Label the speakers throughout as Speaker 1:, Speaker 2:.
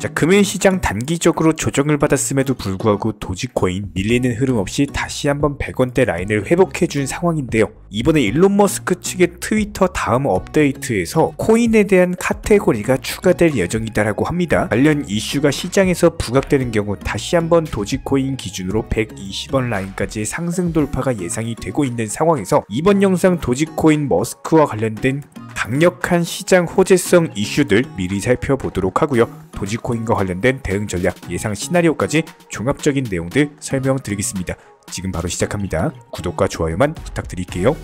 Speaker 1: 자, 금일 시장 단기적으로 조정을 받았음에도 불구하고 도지코인 밀리는 흐름 없이 다시 한번 100원대 라인을 회복해준 상황인데요. 이번에 일론 머스크 측의 트위터 다음 업데이트에서 코인에 대한 카테고리가 추가될 예정이다라고 합니다. 관련 이슈가 시장에서 부각되는 경우 다시 한번 도지코인 기준으로 120원 라인까지의 상승 돌파가 예상이 되고 있는 상황에서 이번 영상 도지코인 머스크와 관련된 강력한 시장 호재성 이슈들 미리 살펴보도록 하고요. 도지코인과 관련된 대응 전략, 예상 시나리오까지 종합적인 내용들 설명드리겠습니다. 지금 바로 시작합니다. 구독과 좋아요만 부탁드릴게요.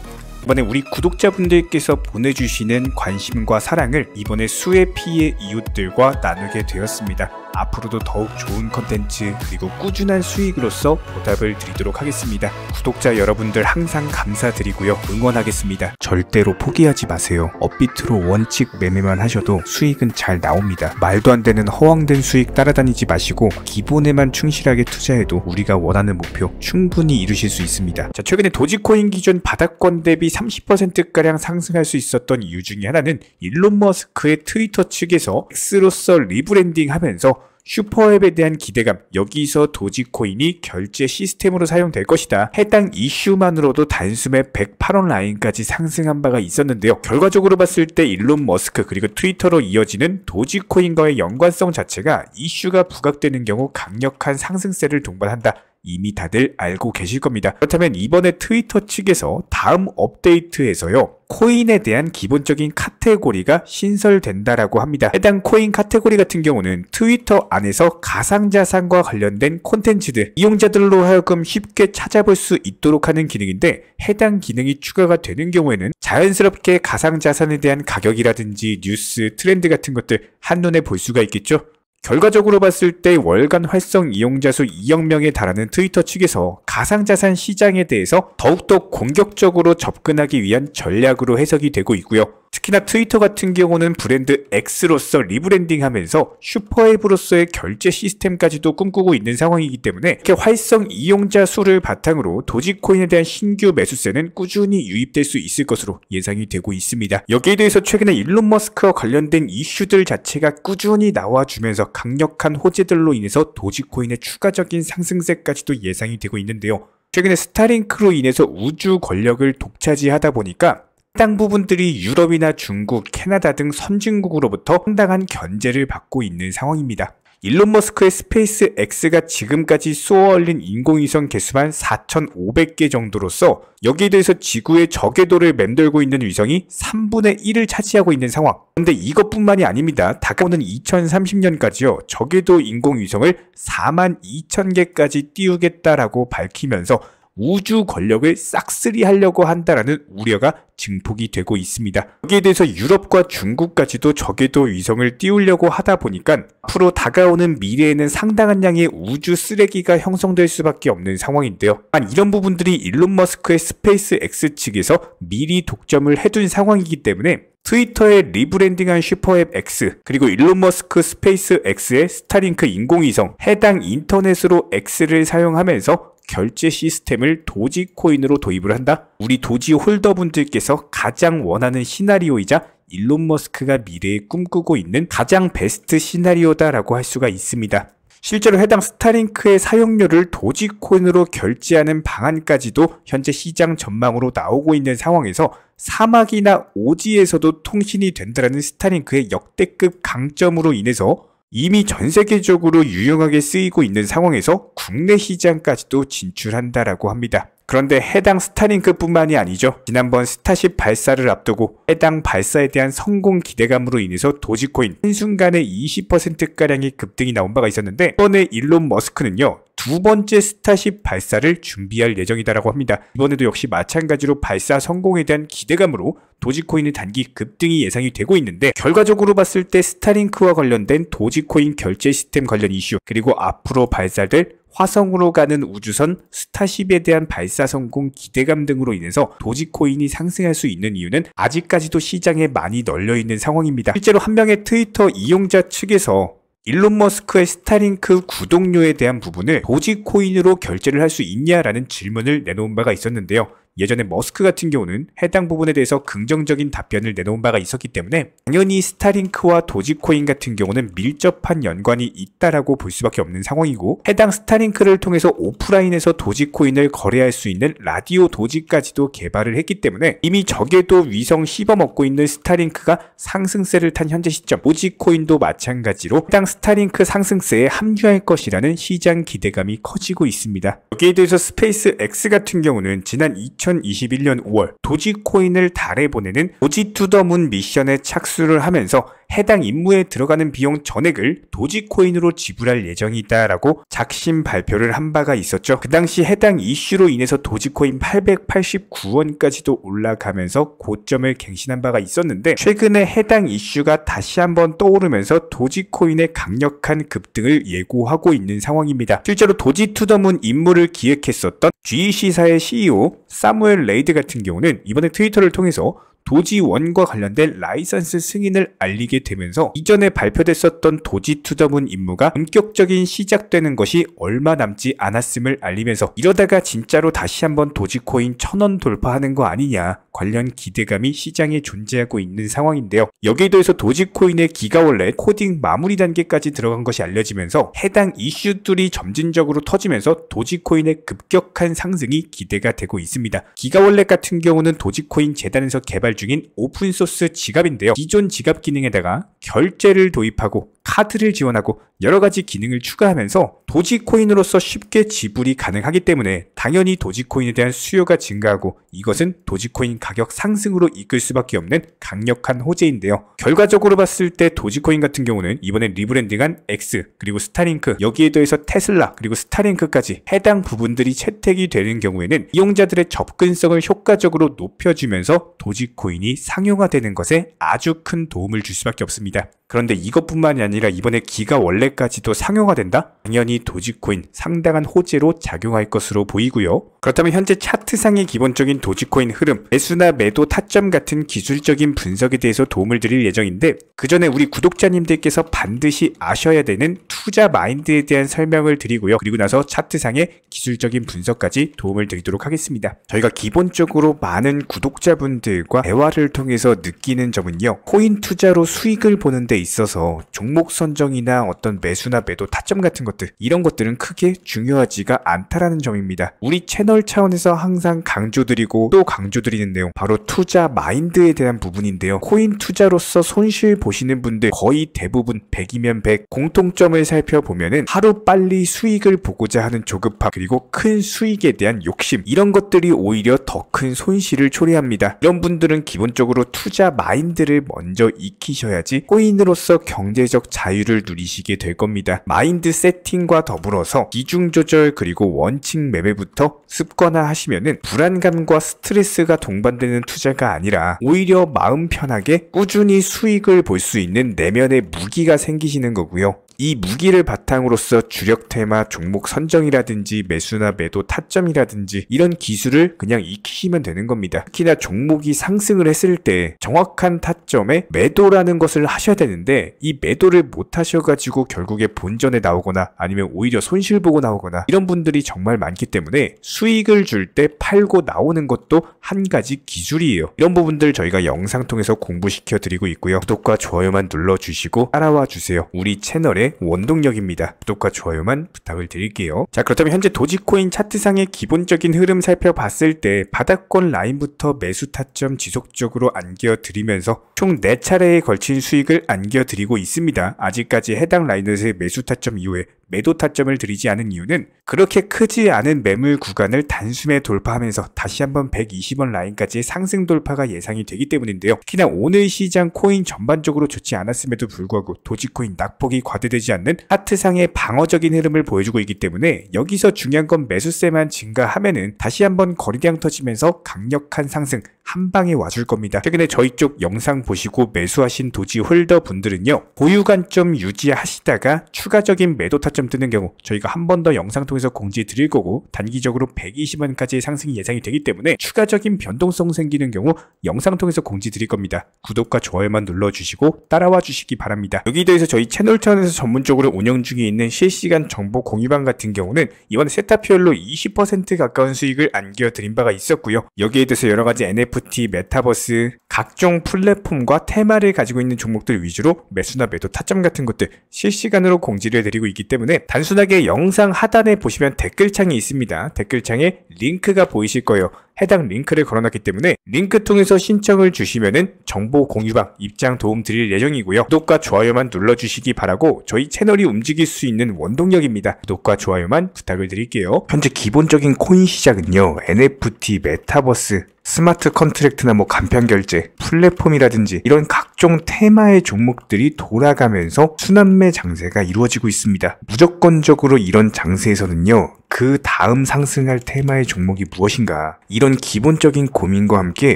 Speaker 1: 이번에 우리 구독자분들께서 보내주시는 관심과 사랑을 이번에 수의 피의 이웃들과 나누게 되었습니다. 앞으로도 더욱 좋은 컨텐츠 그리고 꾸준한 수익으로서 보답을 드리도록 하겠습니다. 구독자 여러분들 항상 감사드리고요. 응원하겠습니다. 절대로 포기하지 마세요. 업비트로 원칙 매매만 하셔도 수익은 잘 나옵니다. 말도 안 되는 허황된 수익 따라다니지 마시고 기본에만 충실하게 투자해도 우리가 원하는 목표 충분히 이루실 수 있습니다. 자, 최근에 도지코인 기준 바닥권 대비 30%가량 상승할 수 있었던 이유 중에 하나는 일론 머스크의 트위터 측에서 X로서 리브랜딩 하면서 슈퍼앱에 대한 기대감, 여기서 도지코인이 결제 시스템으로 사용될 것이다. 해당 이슈만으로도 단숨에 108원 라인까지 상승한 바가 있었는데요. 결과적으로 봤을 때 일론 머스크 그리고 트위터로 이어지는 도지코인과의 연관성 자체가 이슈가 부각되는 경우 강력한 상승세를 동반한다. 이미 다들 알고 계실 겁니다. 그렇다면 이번에 트위터 측에서 다음 업데이트에서요, 코인에 대한 기본적인 카테고리가 신설된다라고 합니다. 해당 코인 카테고리 같은 경우는 트위터 안에서 가상자산과 관련된 콘텐츠들, 이용자들로 하여금 쉽게 찾아볼 수 있도록 하는 기능인데, 해당 기능이 추가가 되는 경우에는 자연스럽게 가상자산에 대한 가격이라든지 뉴스, 트렌드 같은 것들 한눈에 볼 수가 있겠죠. 결과적으로 봤을 때 월간 활성 이용자 수 2억 명에 달하는 트위터 측에서 가상자산 시장에 대해서 더욱더 공격적으로 접근하기 위한 전략으로 해석이 되고 있고요. 특히나 트위터 같은 경우는 브랜드 X로서 리브랜딩하면서 슈퍼앱으로서의 결제 시스템까지도 꿈꾸고 있는 상황이기 때문에 이렇게 활성 이용자 수를 바탕으로 도지코인에 대한 신규 매수세는 꾸준히 유입될 수 있을 것으로 예상이 되고 있습니다. 여기에 대해서 최근에 일론 머스크와 관련된 이슈들 자체가 꾸준히 나와주면서 강력한 호재들로 인해서 도지코인의 추가적인 상승세까지도 예상이 되고 있는데요. 최근에 스타링크로 인해서 우주 권력을 독차지하다 보니까 해당 부분들이 유럽이나 중국, 캐나다 등 선진국으로부터 상당한 견제를 받고 있는 상황입니다. 일론 머스크의 스페이스 X가 지금까지 쏘아올린 인공위성 개수만 4,500개 정도로서 여기에 대해서 지구의 저궤도를 맴돌고 있는 위성이 3분의 1을 차지하고 있는 상황. 그런데 이것뿐만이 아닙니다. 다가오는 2030년까지요. 저궤도 인공위성을 42,000개까지 띄우겠다라고 밝히면서 우주 권력을 싹쓸이 하려고 한다라는 우려가 증폭이 되고 있습니다. 여기에 대해서 유럽과 중국까지도 저궤도 위성을 띄우려고 하다 보니까 앞으로 다가오는 미래에는 상당한 양의 우주 쓰레기가 형성될 수밖에 없는 상황인데요. 이런 부분들이 일론 머스크의 스페이스 X 측에서 미리 독점을 해둔 상황이기 때문에 트위터의 리브랜딩한 슈퍼앱 X, 그리고 일론 머스크 스페이스 X의 스타링크 인공위성, 해당 인터넷으로 X를 사용하면서 결제 시스템을 도지코인으로 도입을 한다? 우리 도지 홀더분들께서 가장 원하는 시나리오이자 일론 머스크가 미래에 꿈꾸고 있는 가장 베스트 시나리오다라고 할 수가 있습니다. 실제로 해당 스타링크의 사용료를 도지코인으로 결제하는 방안까지도 현재 시장 전망으로 나오고 있는 상황에서 사막이나 오지에서도 통신이 된다는 스타링크의 역대급 강점으로 인해서 이미 전 세계적으로 유용하게 쓰이고 있는 상황에서 국내 시장까지도 진출한다라고 합니다. 그런데 해당 스타링크뿐만이 아니죠. 지난번 스타쉽 발사를 앞두고 해당 발사에 대한 성공 기대감으로 인해서 도지코인 한순간에 20%가량의 급등이 나온 바가 있었는데, 이번에 일론 머스크는요, 두 번째 스타쉽 발사를 준비할 예정이다라고 합니다. 이번에도 역시 마찬가지로 발사 성공에 대한 기대감으로 도지코인의 단기 급등이 예상이 되고 있는데, 결과적으로 봤을 때 스타링크와 관련된 도지코인 결제 시스템 관련 이슈, 그리고 앞으로 발사될 화성으로 가는 우주선 스타쉽에 대한 발사 성공 기대감 등으로 인해서 도지코인이 상승할 수 있는 이유는 아직까지도 시장에 많이 널려있는 상황입니다. 실제로 한 명의 트위터 이용자 측에서 일론 머스크의 스타링크 구독료에 대한 부분을 도지코인으로 결제를 할 수 있냐라는 질문을 내놓은 바가 있었는데요. 예전에 머스크 같은 경우는 해당 부분에 대해서 긍정적인 답변을 내놓은 바가 있었기 때문에 당연히 스타링크와 도지코인 같은 경우는 밀접한 연관이 있다라고 볼 수밖에 없는 상황이고, 해당 스타링크를 통해서 오프라인에서 도지코인을 거래할 수 있는 라디오 도지까지도 개발을 했기 때문에 이미 적에도 위성 씹어먹고 있는 스타링크가 상승세를 탄 현재 시점, 도지코인도 마찬가지로 해당 스타링크 상승세에 합류할 것이라는 시장 기대감이 커지고 있습니다. 여기에 대해서 스페이스 X 같은 경우는 지난 2021년 5월 도지코인을 달에 보내는 도지 투 더 문 미션에 착수를 하면서 해당 임무에 들어가는 비용 전액을 도지코인으로 지불할 예정이다라고 작심 발표를 한 바가 있었죠. 그 당시 해당 이슈로 인해서 도지코인 889원까지도 올라가면서 고점을 갱신한 바가 있었는데, 최근에 해당 이슈가 다시 한번 떠오르면서 도지코인의 강력한 급등을 예고하고 있는 상황입니다. 실제로 도지 투 더 문 임무를 기획했었던 GEC사의 CEO 사무엘 레이드 같은 경우는 이번에 트위터를 통해서 도지원과 관련된 라이선스 승인을 알리게 되면서 이전에 발표됐었던 도지 투 더 문 임무가 본격적인 시작되는 것이 얼마 남지 않았음을 알리면서 이러다가 진짜로 다시 한번 도지코인 1000원 돌파하는 거 아니냐 관련 기대감이 시장에 존재하고 있는 상황인데요. 여기에 더해서 도지코인의 기가월렛 코딩 마무리 단계까지 들어간 것이 알려지면서 해당 이슈들이 점진적으로 터지면서 도지코인의 급격한 상승이 기대가 되고 있습니다. 기가월렛 같은 경우는 도지코인 재단에서 개발 중인 오픈소스 지갑인데요. 기존 지갑 기능에다가 결제를 도입하고 카드를 지원하고 여러가지 기능을 추가하면서 도지코인으로서 쉽게 지불이 가능하기 때문에 당연히 도지코인에 대한 수요가 증가하고 이것은 도지코인 가격 상승으로 이끌 수밖에 없는 강력한 호재인데요. 결과적으로 봤을 때 도지코인 같은 경우는 이번에 리브랜딩한 X 그리고 스타링크, 여기에 더해서 테슬라 그리고 스타링크까지 해당 부분들이 채택이 되는 경우에는 이용자들의 접근성을 효과적으로 높여주면서 도지코인이 상용화되는 것에 아주 큰 도움을 줄 수밖에 없습니다. 그런데 이것뿐만이 아니라 이번에 기가월렛까지도 상용화된다? 당연히 도지코인 상당한 호재로 작용할 것으로 보이고요. 그렇다면 현재 차트상의 기본적인 도지코인 흐름, 매수나 매도 타점 같은 기술적인 분석에 대해서 도움을 드릴 예정인데, 그 전에 우리 구독자님들께서 반드시 아셔야 되는 투자 마인드에 대한 설명을 드리고요. 그리고 나서 차트상의 기술적인 분석까지 도움을 드리도록 하겠습니다. 저희가 기본적으로 많은 구독자분들과 대화를 통해서 느끼는 점은요, 코인 투자로 수익을 보는 데 있어서 종목 선정이나 어떤 매수나 매도 타점 같은 것들, 이런 것들은 크게 중요하지가 않다라는 점입니다. 우리 채널 차원에서 항상 강조드리고 또 강조드리는 내용, 바로 투자 마인드에 대한 부분인데요. 코인 투자로서 손실 보시는 분들 거의 대부분 100이면 100, 공통점을 살펴보면은 하루 빨리 수익을 보고자 하는 조급함, 그리고 큰 수익에 대한 욕심, 이런 것들이 오히려 더 큰 손실을 초래합니다. 이런 분들은 기본적으로 투자 마인드를 먼저 익히셔야지 코인으로서 경제적 자유를 누리시게 될 겁니다. 마인드 세팅과 더불어서 비중 조절 그리고 원칙 매매부터 습관화 하시면은 불안감과 스트레스가 동반되는 투자가 아니라 오히려 마음 편하게 꾸준히 수익을 볼 수 있는 내면의 무기가 생기시는 거고요. 이 무기를 바탕으로서 주력 테마 종목 선정이라든지 매수나 매도 타점이라든지 이런 기술을 그냥 익히시면 되는 겁니다. 특히나 종목이 상승을 했을 때 정확한 타점에 매도라는 것을 하셔야 되는데, 이 매도를 못 하셔가지고 결국에 본전에 나오거나 아니면 오히려 손실 보고 나오거나 이런 분들이 정말 많기 때문에 수익을 줄 때 팔고 나오는 것도 한 가지 기술이에요. 이런 부분들 저희가 영상 통해서 공부시켜 드리고 있고요. 구독과 좋아요만 눌러주시고 따라와 주세요. 우리 채널의 원동력입니다. 구독과 좋아요만 부탁을 드릴게요. 자, 그렇다면 현재 도지코인 차트상의 기본적인 흐름 살펴봤을 때 바닥권 라인부터 매수 타점 지속적으로 안겨드리면서 총 4차례에 걸친 수익을 안겨드리고 있습니다. 아직까지 해당 라인에서의 매수 타점 이후에 매도 타점을 드리지 않은 이유는 그렇게 크지 않은 매물 구간을 단숨에 돌파하면서 다시 한번 120원 라인까지의 상승 돌파가 예상이 되기 때문인데요. 특히나 오늘 시장 코인 전반적으로 좋지 않았음에도 불구하고 도지코인 낙폭이 과대되지 않는 차트상의 방어적인 흐름을 보여주고 있기 때문에 여기서 중요한 건 매수세만 증가하면은 다시 한번 거래량 터지면서 강력한 상승, 한 방에 와줄 겁니다. 최근에 저희 쪽 영상 보시고 매수하신 도지 홀더 분들은요, 보유 관점 유지하시다가 추가적인 매도 타점 뜨는 경우 저희가 한 번 더 영상 통해서 공지 드릴 거고, 단기적으로 120원까지의 상승이 예상이 되기 때문에 추가적인 변동성 생기는 경우 영상 통해서 공지 드릴 겁니다. 구독과 좋아요만 눌러주시고 따라와 주시기 바랍니다. 여기에 대해서 저희 채널 차원에서 전문적으로 운영 중에 있는 실시간 정보 공유방 같은 경우는 이번에 세타피얼로 20% 가까운 수익을 안겨드린 바가 있었고요. 여기에 대해서 여러가지 NFT, 메타버스, 각종 플랫폼과 테마를 가지고 있는 종목들 위주로 매수나 매도 타점 같은 것들 실시간으로 공지를 해드리고 있기 때문에 단순하게 영상 하단에 보시면 댓글창이 있습니다. 댓글창에 링크가 보이실 거예요. 해당 링크를 걸어놨기 때문에 링크 통해서 신청을 주시면은 정보 공유방 입장 도움 드릴 예정이고요. 구독과 좋아요만 눌러주시기 바라고 저희 채널이 움직일 수 있는 원동력입니다. 구독과 좋아요만 부탁을 드릴게요. 현재 기본적인 코인 시장은요, NFT, 메타버스, 스마트 컨트랙트나 간편 결제, 플랫폼이라든지 이런 각종 테마의 종목들이 돌아가면서 순환매 장세가 이루어지고 있습니다. 무조건적으로 이런 장세에서는요, 그 다음 상승할 테마의 종목이 무엇인가, 이런 기본적인 고민과 함께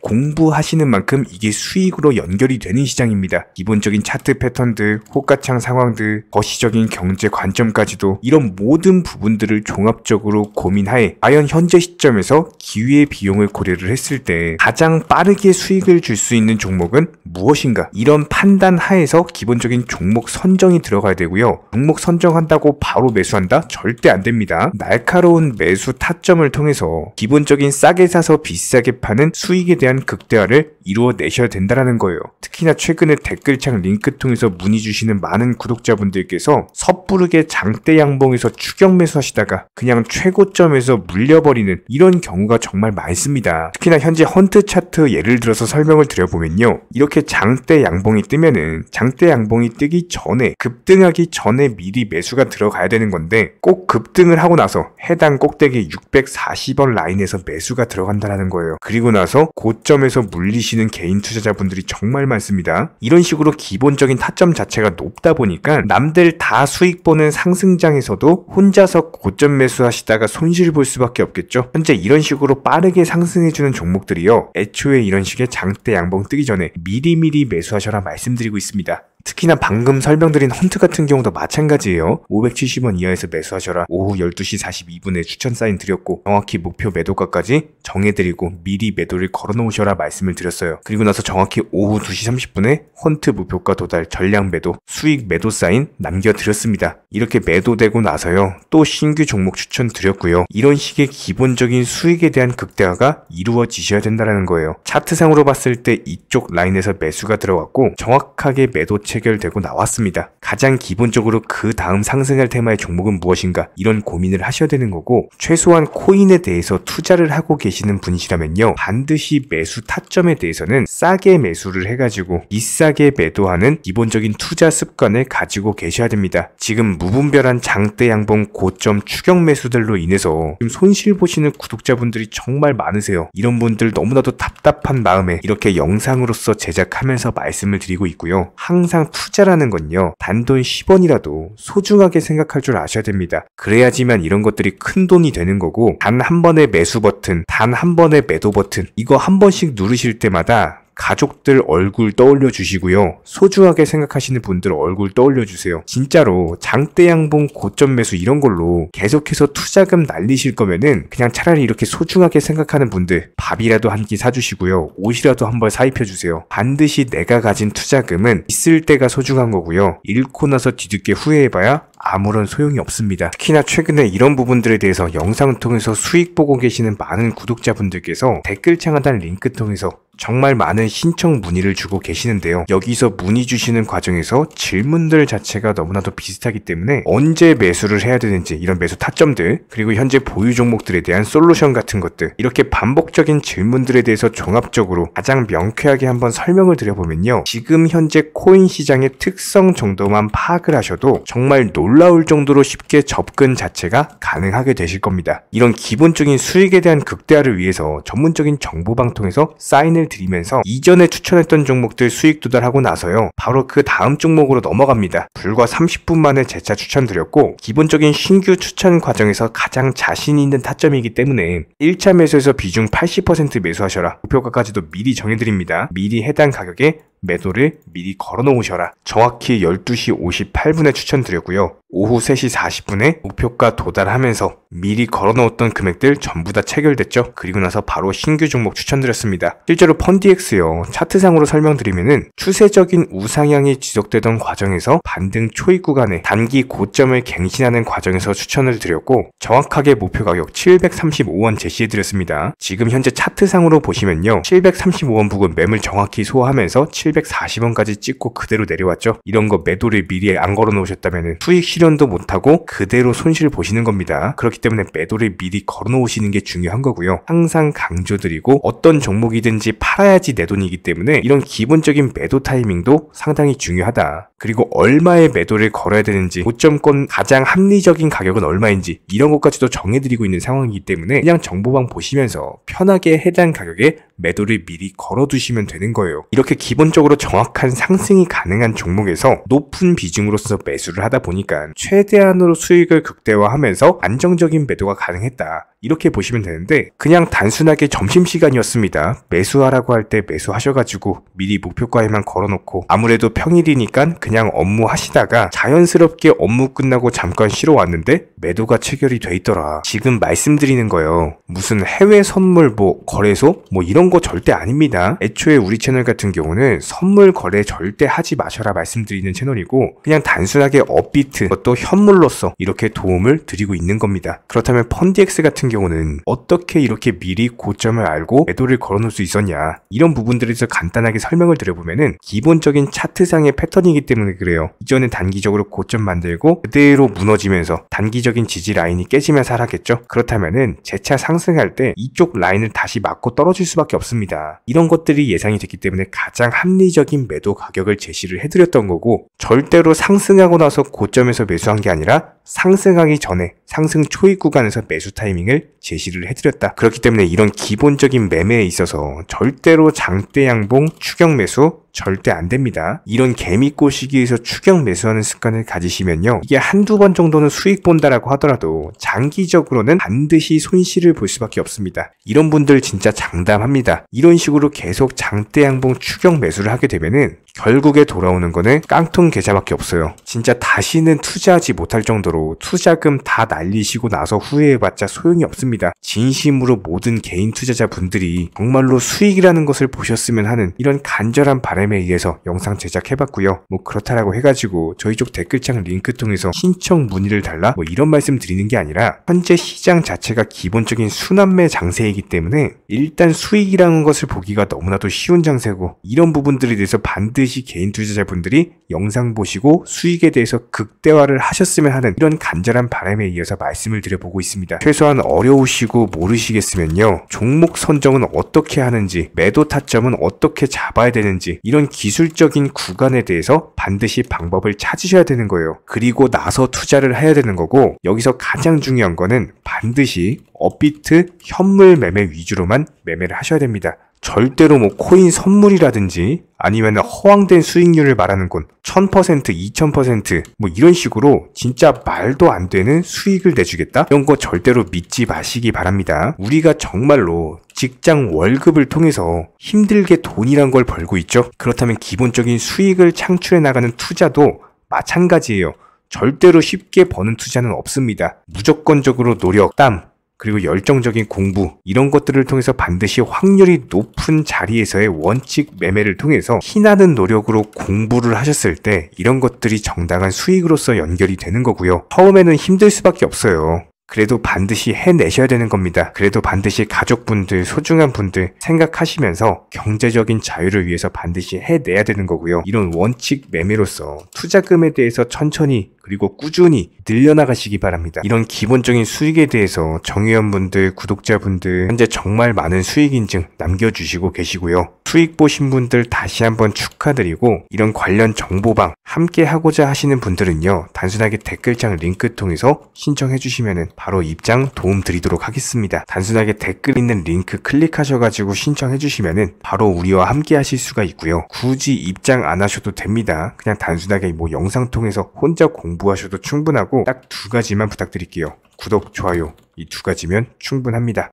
Speaker 1: 공부하시는 만큼 이게 수익으로 연결이 되는 시장입니다. 기본적인 차트 패턴들, 호가창 상황들, 거시적인 경제 관점까지도 이런 모든 부분들을 종합적으로 고민하에 과연 현재 시점에서 기회의 비용을 고려를 했을 때 가장 빠르게 수익을 줄 수 있는 종목은 무엇인가, 이런 판단 하에서 기본적인 종목 선정이 들어가야 되고요. 종목 선정한다고 바로 매수한다? 절대 안 됩니다. 날카로운 매수 타점을 통해서 기본적인 싸게 사서 비싸게 파는 수익에 대한 극대화를 이루어내셔야 된다는 거예요. 특히나 최근에 댓글창 링크 통해서 문의 주시는 많은 구독자분들께서 섣부르게 장대 양봉에서 추격 매수하시다가 그냥 최고점에서 물려버리는 이런 경우가 정말 많습니다. 특히나 현재 헌트 차트 예를 들어서 설명을 드려보면요, 이렇게 장대 양봉이 뜨면은 장대 양봉이 뜨기 전에, 급등하기 전에 미리 매수가 들어가야 되는 건데, 꼭 급등을 하고 나서 해당 꼭대기 640원 라인에서 매수가 들어간다는 거예요. 그리고 나서 고점에서 물리시는 개인 투자자분들이 정말 많습니다. 이런 식으로 기본적인 타점 자체가 높다 보니까 남들 다 수익 보는 상승장에서도 혼자서 고점 매수하시다가 손실 볼 수밖에 없겠죠. 현재 이런 식으로 빠르게 상승해주는 종목들이요, 애초에 이런 식의 장대 양봉 뜨기 전에 미리미리 매수하셔라 말씀드리고 있습니다. 특히나 방금 설명드린 헌트 같은 경우도 마찬가지예요. 570원 이하에서 매수하셔라. 오후 12시 42분에 추천 사인 드렸고 정확히 목표 매도가까지 정해드리고 미리 매도를 걸어놓으셔라 말씀을 드렸어요. 그리고 나서 정확히 오후 2시 30분에 헌트 목표가 도달 전량 매도, 수익 매도 사인 남겨드렸습니다. 이렇게 매도되고 나서요, 또 신규 종목 추천 드렸고요. 이런 식의 기본적인 수익에 대한 극대화가 이루어지셔야 된다는 거예요. 차트상으로 봤을 때 이쪽 라인에서 매수가 들어갔고 정확하게 매도 체결되고 나왔습니다. 가장 기본적으로 그 다음 상승할 테마의 종목은 무엇인가, 이런 고민을 하셔야 되는 거고, 최소한 코인에 대해서 투자를 하고 계시는 분이시라면요, 반드시 매수 타점에 대해서는 싸게 매수를 해가지고 비싸게 매도하는 기본적인 투자 습관을 가지고 계셔야 됩니다. 지금 무분별한 장대 양봉 고점 추격 매수들로 인해서 지금 손실 보시는 구독자분들이 정말 많으세요. 이런 분들 너무나도 답답한 마음에 이렇게 영상으로서 제작하면서 말씀을 드리고 있고요. 항상 투자라는 건요, 단돈 10원이라도 소중하게 생각할 줄 아셔야 됩니다. 그래야지만 이런 것들이 큰 돈이 되는 거고, 단 한 번의 매수 버튼, 단 한 번의 매도 버튼, 이거 한 번씩 누르실 때마다 가족들 얼굴 떠올려 주시고요, 소중하게 생각하시는 분들 얼굴 떠올려 주세요. 진짜로 장대 양봉 고점 매수 이런 걸로 계속해서 투자금 날리실 거면은 그냥 차라리 이렇게 소중하게 생각하는 분들 밥이라도 한 끼 사주시고요, 옷이라도 한 벌 사입혀 주세요. 반드시 내가 가진 투자금은 있을 때가 소중한 거고요, 잃고 나서 뒤늦게 후회해봐야 아무런 소용이 없습니다. 특히나 최근에 이런 부분들에 대해서 영상을 통해서 수익 보고 계시는 많은 구독자분들께서 댓글창 하단 링크 통해서 정말 많은 신청 문의를 주고 계시는데요. 여기서 문의 주시는 과정에서 질문들 자체가 너무나도 비슷하기 때문에 언제 매수를 해야 되는지, 이런 매수 타점들, 그리고 현재 보유 종목들에 대한 솔루션 같은 것들, 이렇게 반복적인 질문들에 대해서 종합적으로 가장 명쾌하게 한번 설명을 드려보면요, 지금 현재 코인 시장의 특성 정도만 파악을 하셔도 정말 놀라운 놀라울 정도로 쉽게 접근 자체가 가능하게 되실 겁니다. 이런 기본적인 수익에 대한 극대화를 위해서 전문적인 정보방통에서 사인을 드리면서 이전에 추천했던 종목들 수익 도달하고 나서요, 바로 그 다음 종목으로 넘어갑니다. 불과 30분 만에 재차 추천드렸고, 기본적인 신규 추천 과정에서 가장 자신 있는 타점이기 때문에 1차 매수에서 비중 80% 매수하셔라, 목표가까지도 미리 정해드립니다. 미리 해당 가격에 매도를 미리 걸어 놓으셔라. 정확히 12시 58분에 추천드렸고요. 오후 3시 40분에 목표가 도달하면서 미리 걸어 놓았던 금액들 전부 다 체결됐죠. 그리고 나서 바로 신규 종목 추천드렸습니다. 실제로 펀디엑스요, 차트상으로 설명드리면은 추세적인 우상향이 지속되던 과정에서 반등 초입 구간에 단기 고점을 갱신하는 과정에서 추천을 드렸고, 정확하게 목표 가격 735원 제시해드렸습니다. 지금 현재 차트상으로 보시면요, 735원 부근 매물 정확히 소화하면서 740원까지 찍고 그대로 내려왔죠. 이런 거 매도를 미리 안 걸어 놓으셨다면 수익 실현도 못하고 그대로 손실 보시는 겁니다. 그렇기 때문에 매도를 미리 걸어 놓으시는 게 중요한 거고요. 항상 강조드리고, 어떤 종목이든지 팔아야지 내 돈이기 때문에 이런 기본적인 매도 타이밍도 상당히 중요하다. 그리고 얼마의 매도를 걸어야 되는지, 고점권 가장 합리적인 가격은 얼마인지 이런 것까지도 정해드리고 있는 상황이기 때문에 그냥 정보방 보시면서 편하게 해당 가격에 매도를 미리 걸어두시면 되는 거예요. 이렇게 기본적으로 정확한 상승이 가능한 종목에서 높은 비중으로서 매수를 하다 보니까 최대한으로 수익을 극대화하면서 안정적인 매도가 가능했다, 이렇게 보시면 되는데, 그냥 단순하게 점심시간이었습니다. 매수하라고 할 때 매수하셔가지고 미리 목표가에만 걸어놓고 아무래도 평일이니까 그냥 업무 하시다가 자연스럽게 업무 끝나고 잠깐 쉬러 왔는데 매도가 체결이 돼 있더라. 지금 말씀드리는 거예요, 무슨 해외 선물 거래소 이런 거 절대 아닙니다. 애초에 우리 채널 같은 경우는 선물 거래 절대 하지 마셔라 말씀드리는 채널이고, 그냥 단순하게 업비트, 그것도 현물로서 이렇게 도움을 드리고 있는 겁니다. 그렇다면 펀디엑스 같은 경우는 어떻게 이렇게 미리 고점을 알고 매도를 걸어놓을 수 있었냐, 이런 부분들에 대해서 간단하게 설명을 드려보면은 기본적인 차트상의 패턴이기 때문에 그래요. 이전에 단기적으로 고점 만들고 그대로 무너지면서 단기적인 지지 라인이 깨지면서 하락했죠. 그렇다면은 재차 상승할 때 이쪽 라인을 다시 맞고 떨어질 수밖에 없습니다. 이런 것들이 예상이 됐기 때문에 가장 합리적인 매도 가격을 제시를 해드렸던 거고, 절대로 상승하고 나서 고점에서 매수한 게 아니라 상승하기 전에 상승 초입 구간에서 매수 타이밍을 제시를 해드렸다. 그렇기 때문에 이런 기본적인 매매에 있어서 절대로 장대 양봉 추격 매수 절대 안 됩니다. 이런 개미꽃 시기에서 추격 매수하는 습관을 가지시면요, 이게 한두 번 정도는 수익 본다라고 하더라도 장기적으로는 반드시 손실을 볼 수밖에 없습니다. 이런 분들 진짜 장담합니다. 이런 식으로 계속 장대 양봉 추격 매수를 하게 되면은 결국에 돌아오는 거는 깡통 계좌밖에 없어요. 진짜 다시는 투자하지 못할 정도로 투자금 다 날리시고 나서 후회해봤자 소용이 없습니다. 진심으로 모든 개인 투자자분들이 정말로 수익이라는 것을 보셨으면 하는 이런 간절한 바람에 의해서 영상 제작해봤고요. 그렇다라고 해가지고 저희 쪽 댓글창 링크 통해서 신청 문의를 달라 이런 말씀 드리는 게 아니라, 현재 시장 자체가 기본적인 순환매 장세이기 때문에 일단 수익이라는 것을 보기가 너무나도 쉬운 장세고, 이런 부분들에 대해서 반드시 개인 투자자분들이 영상 보시고 수익에 대해서 극대화를 하셨으면 하는 이런 간절한 바람에 이어서 말씀을 드려보고 있습니다. 최소한 어려우시고 모르시겠으면요, 종목 선정은 어떻게 하는지, 매도 타점은 어떻게 잡아야 되는지, 이런 기술적인 구간에 대해서 반드시 방법을 찾으셔야 되는 거예요. 그리고 나서 투자를 해야 되는 거고, 여기서 가장 중요한 거는 반드시 업비트 현물 매매 위주로만 매매를 하셔야 됩니다. 절대로 코인 선물이라든지 아니면 허황된 수익률을 말하는 건 1000%, 2000% 이런 식으로 진짜 말도 안 되는 수익을 내주겠다? 이런 거 절대로 믿지 마시기 바랍니다. 우리가 정말로 직장 월급을 통해서 힘들게 돈이란 걸 벌고 있죠. 그렇다면 기본적인 수익을 창출해 나가는 투자도 마찬가지예요. 절대로 쉽게 버는 투자는 없습니다. 무조건적으로 노력, 땀, 그리고 열정적인 공부, 이런 것들을 통해서 반드시 확률이 높은 자리에서의 원칙 매매를 통해서 희나는 노력으로 공부를 하셨을 때 이런 것들이 정당한 수익으로서 연결이 되는 거고요. 처음에는 힘들 수밖에 없어요. 그래도 반드시 해내셔야 되는 겁니다. 그래도 반드시 가족분들, 소중한 분들 생각하시면서 경제적인 자유를 위해서 반드시 해내야 되는 거고요. 이런 원칙 매매로서 투자금에 대해서 천천히 그리고 꾸준히 늘려나가시기 바랍니다. 이런 기본적인 수익에 대해서 정의원분들, 구독자분들 현재 정말 많은 수익 인증 남겨주시고 계시고요. 수익 보신 분들 다시 한번 축하드리고, 이런 관련 정보방 함께 하고자 하시는 분들은요, 단순하게 댓글창 링크 통해서 신청해 주시면 바로 입장 도움 드리도록 하겠습니다. 단순하게 댓글 있는 링크 클릭하셔가지고 신청해 주시면 바로 우리와 함께 하실 수가 있고요. 굳이 입장 안 하셔도 됩니다. 그냥 단순하게 뭐 영상 통해서 혼자 공부하셔도 충분하고 딱 두 가지만 부탁드릴게요. 구독, 좋아요, 이 두 가지면 충분합니다.